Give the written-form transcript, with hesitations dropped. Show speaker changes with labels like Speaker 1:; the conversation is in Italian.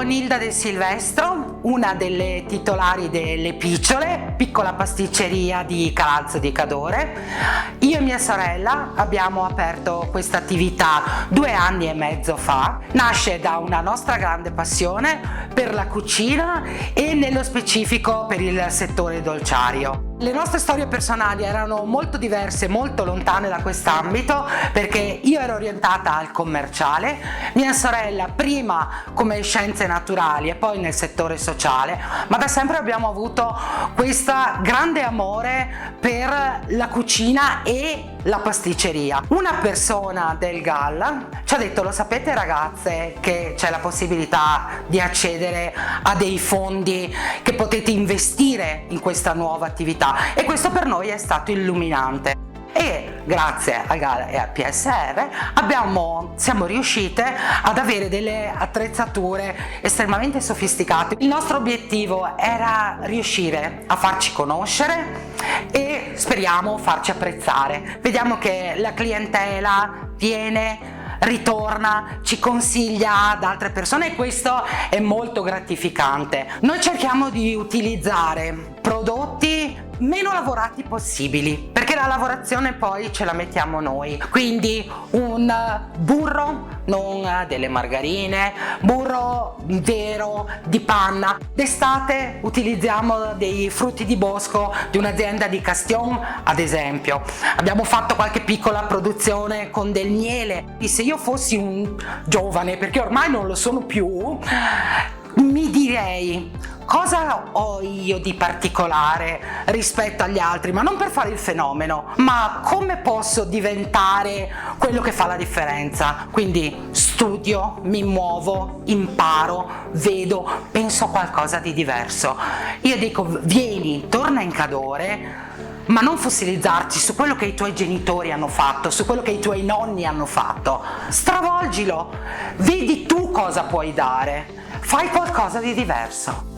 Speaker 1: Nilda Del Silvestro, una delle titolari delle Picciole, piccola pasticceria di Calalzo di Cadore. Io e mia sorella abbiamo aperto questa attività 2 anni e mezzo fa. Nasce da una nostra grande passione per la cucina e nello specifico per il settore dolciario. Le nostre storie personali erano molto diverse, molto lontane da quest'ambito, perché io ero orientata al commerciale, mia sorella prima come scienze naturali e poi nel settore sociale, ma da sempre abbiamo avuto questo grande amore per la cucina e la pasticceria. Una persona del GAL ci ha detto: lo sapete ragazze che c'è la possibilità di accedere a dei fondi che potete investire in questa nuova attività? E questo per noi è stato illuminante. E grazie al GAL e al PSR siamo riuscite ad avere delle attrezzature estremamente sofisticate. Il nostro obiettivo era riuscire a farci conoscere e speriamo farci apprezzare. Vediamo che la clientela viene, ritorna, ci consiglia ad altre persone e questo è molto gratificante. Noi cerchiamo di utilizzare prodotti meno lavorati possibili, perché la lavorazione poi ce la mettiamo noi, quindi un burro, non delle margarine, burro vero di panna. D'estate utilizziamo dei frutti di bosco di un'azienda di Castillon, ad esempio. Abbiamo fatto qualche piccola produzione con del miele. E se io fossi un giovane, perché ormai non lo sono più, mi direi: cosa ho io di particolare rispetto agli altri? Ma non per fare il fenomeno, ma come posso diventare quello che fa la differenza? Quindi studio, mi muovo, imparo, vedo, penso a qualcosa di diverso. Io dico: vieni, torna in Cadore, ma non fossilizzarti su quello che i tuoi genitori hanno fatto, su quello che i tuoi nonni hanno fatto. Stravolgilo, vedi tu cosa puoi dare, fai qualcosa di diverso.